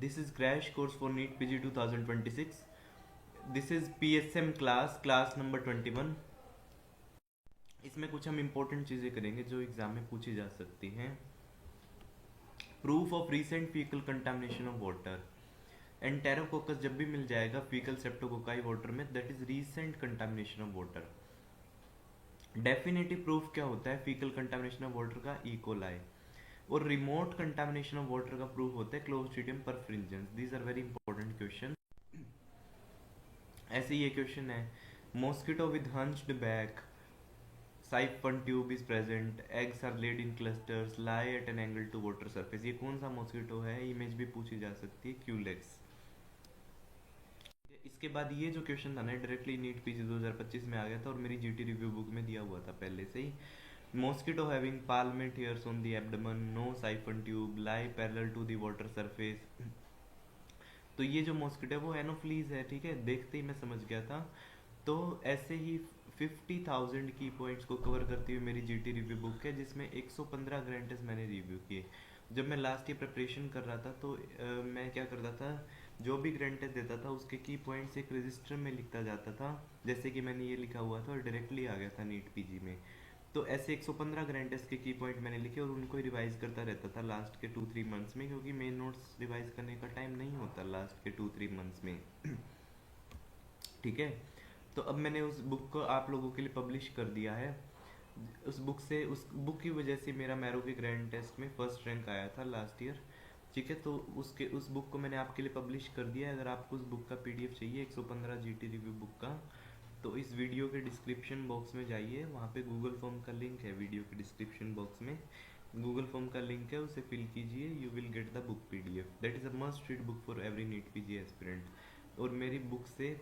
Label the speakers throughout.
Speaker 1: This is crash course for NEET PG 2026. This is PSM class number 21. इसमें कुछ हम important चीज़ें करेंगे जो एग्जाम में पूछी जा सकती हैं. Proof of recent faecal contamination of water. Enterococcus जब भी मिल जाएगा फीकल सेप्टोकोकाई वाटर में, that is recent contamination of water. Definitive proof क्या होता है फीकल कंटामिनेशन ऑफ वाटर का? E coli. और रिमोट कंटामिनेशन ऑफ वाटर का प्रूफ होता है clostridium perfringens. These are very important question. ऐसे ये क्वेश्चन है, mosquito with hunched back, siphon tube is present, eggs are laid in clusters, lie at an angle to water surface. ये कौन सा mosquito है? इमेज भी पूछी जा सकती है, क्यूलेक्स. इसके बाद ये जो क्वेश्चन था ना डायरेक्टली नीट पीजी 2025 में आ गया था और मेरी जीटी रिव्यू बुक में दिया हुआ था पहले से ही. Mosquito having palmate hairs on the abdomen, no siphon tube, lie parallel to the water surface. तो ये जो मॉस्किटो है वो एनोफ्लीज है. ठीक है, देखते ही मैं समझ गया था. तो ऐसे ही 50,000 की पॉइंट्स को कवर करती हुई मेरी जीटी रिव्यू बुक है जिसमें 115 ग्रांटेस मैंने रिव्यू किए. जब मैं लास्ट ईयर प्रिपरेशन कर रहा था तो मैं क्या करता था, जो भी ग्रांटेस देता था उसके की पॉइंट्स एक रजिस्टर में लिखता जाता था. जैसे कि मैंने ये लिखा हुआ था और डायरेक्टली आ गया था नीट पीजी में. तो ऐसे 115 ग्रांटेस के की पॉइंट मैंने लिखे और उनको रिवाइज करता रहता था लास्ट के 2-3 मंथ्स में, क्योंकि मेन नोट्स रिवाइज करने का टाइम नहीं होता लास्ट के 2-3 मंथ्स में. ठीक है, तो अब मैंने उस बुक को आप लोगों के लिए पब्लिश कर दिया है. उस बुक की वजह से मेरा मैरो के ग्रैंड टेस्ट में फर्स्ट रैंक आया था लास्ट ईयर. ठीक है, तो उस बुक को मैंने आपके लिए पब्लिश कर दिया है. अगर आपको उस बुक का पीडीएफ चाहिए 115 जीटी रिव्यू बुक का, तो इस वीडियो के डिस्क्रिप्शन बॉक्स में जाइए, वहाँ पे गूगल फॉर्म का लिंक है. वीडियो के डिस्क्रिप्शन बॉक्स में गूगल फॉर्म का लिंक है, उसे फिल कीजिए. You will get the book PDF. That is a must read book for every NEET PG aspirant. और मेरी बुक से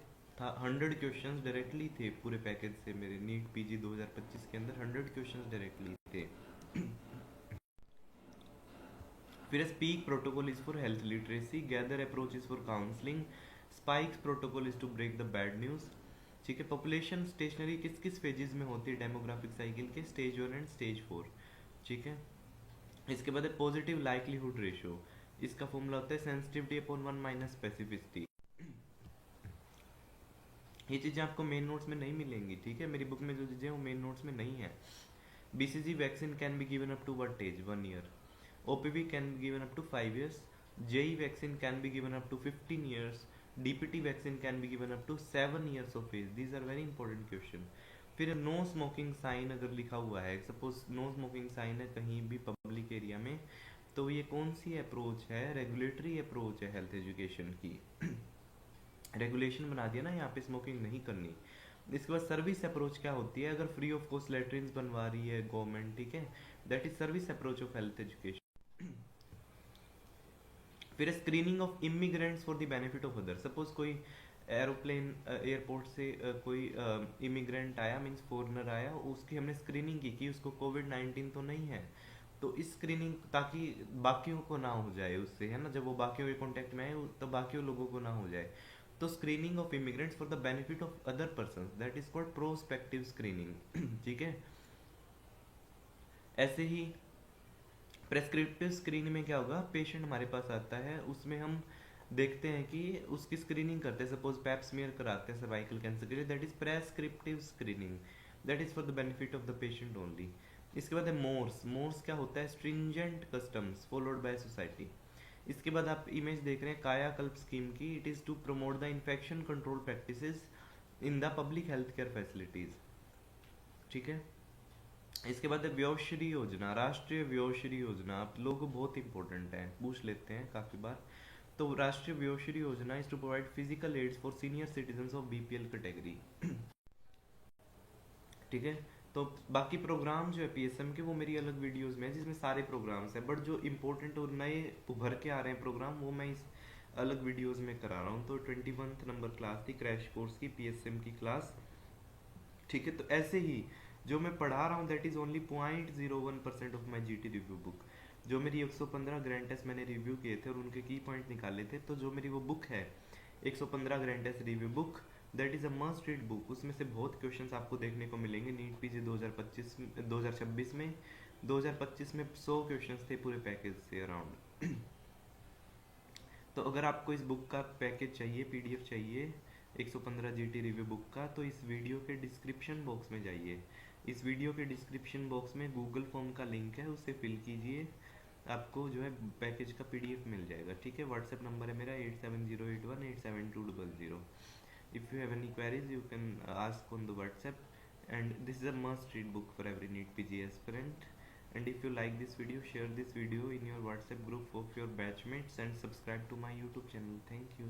Speaker 1: था 100 क्वेश्चंस डायरेक्टली थे पूरे पैकेज से. मेरे नीट पीजी 2025 के अंदर 100 क्वेश्चंस डायरेक्टली थे. फिर speak protocol is for health literacy, gather approach is for counselling, spikes protocol is to break the bad news. ठीक है, पॉपुलेशन स्टेशनरी किस किस फेजेस में होती है डेमोग्राफिक साइकिल के? Stage 1 and stage 4. ठीक है, इसके बाद है पॉजिटिव लाइक्लीहुड रेशियो. इसका फॉर्मूला होता है सेंसिटिविटी अपॉन 1 माइनस स्पेसिफिसिटी. ये चीज़ें आपको मेन नोट्स में नहीं मिलेंगी. ठीक है, मेरी बुक में जो चीज़ें वो मेन नोट्स में नहीं है. BCG vaccine can be given up to what age? 1 year. OPV can be given up to 5 years. JE vaccine can be given up to 15 years. DPT vaccine can be given up to 7 years of age. These are very important question. फिर no smoking sign अगर लिखा हुआ है, suppose no smoking sign है कहीं भी public area में, तो ये कौन सी अप्रोच है? रेगुलेटरी अप्रोच है हेल्थ एजुकेशन की. रेगुलेशन बना दिया ना यहाँ पे स्मोकिंग नहीं करनी. इसके बाद सर्विस अप्रोच क्या होती है? अगर फ्री ऑफ कॉस्ट लेटरिन बनवा रही है गवर्नमेंट, ठीक है, that is service approach of health education. फिर screening of immigrants for the benefit of other. Suppose कोई एरोप्लेन एयरपोर्ट से कोई इमिग्रेंट आया, मीन्स फॉरनर आया, उसकी हमने स्क्रीनिंग की कि उसको कोविड-19 तो नहीं है. तो इस स्क्रीनिंग ताकि बाकियों को ना हो जाए उससे, है ना, जब वो बाकियों के कॉन्टेक्ट में आए तो बाकियों लोगों को ना हो जाए. तो screening of immigrants for the benefit of other person, that is called prospective screening. ठीक है, ऐसे ही प्रेस्क्रिप्टिव स्क्रीनिंग में क्या होगा? पेशेंट हमारे पास आता है, उसमें हम देखते हैं कि उसकी स्क्रीनिंग करते हैं. सपोज पैप स्मीयर कराते हैं सर्वाइकल कैंसर के लिए, that is prescriptive screening. That is for the benefit of the patient only. इसके बाद है मोर्स. मोर्स क्या होता है? Stringent customs followed by society. इसके बाद आप इमेज देख रहे हैं कायाकल्प स्कीम की. It is to promote the infection control practices in the public health care facilities. ठीक है, इसके बाद है व्योश्री योजना, राष्ट्रीय व्योश्री योजना. आप लोगों को बहुत इंपॉर्टेंट है, पूछ लेते हैं काफी बार. तो Rashtriya Vayoshri Yojana is to provide physical aids for senior citizen of BPL category. ठीक है, तो बाकी प्रोग्राम जो है पीएसएम के वो मेरी अलग वीडियोस में है जिसमें सारे प्रोग्राम्स हैं, बट जो इंपॉर्टेंट और नए उभर के आ रहे हैं प्रोग्राम वो मैं इस अलग वीडियोस में करा रहा हूँ. तो 21 नंबर क्लास थी क्रैश कोर्स की, पीएसएम की क्लास. ठीक है, तो ऐसे ही जो मैं पढ़ा रहा हूँ that is only 0.01% of my GT review book. जो मेरी 115 ग्रैंड टेस्ट मैंने रिव्यू किए थे और उनके की पॉइंट निकाले थे, तो जो मेरी वो बुक है 115 grand test review book, that is a must read book. उसमें से बहुत क्वेश्चंस आपको देखने को मिलेंगे नीट पीजी 2026 में. 2025 में 100 क्वेश्चंस थे पूरे पैकेज से अराउंड. तो अगर आपको इस बुक का पैकेज चाहिए, पीडीएफ चाहिए 115 जीटी रिव्यू बुक का, तो इस वीडियो के डिस्क्रिप्शन बॉक्स में जाइए। इस वीडियो के डिस्क्रिप्शन बॉक्स में गूगल फॉर्म का लिंक है, उसे फिल कीजिए, आपको जो है पैकेज का पीडीएफ मिल जाएगा। ठीक है, व्हाट्सएप नंबर है मेरा 8708187200। If you have any queries you can ask on the WhatsApp, and this is a must read book for every NEET PG aspirant. And if you like this video, share this video in your WhatsApp group of your batchmates and subscribe to my YouTube channel. Thank you.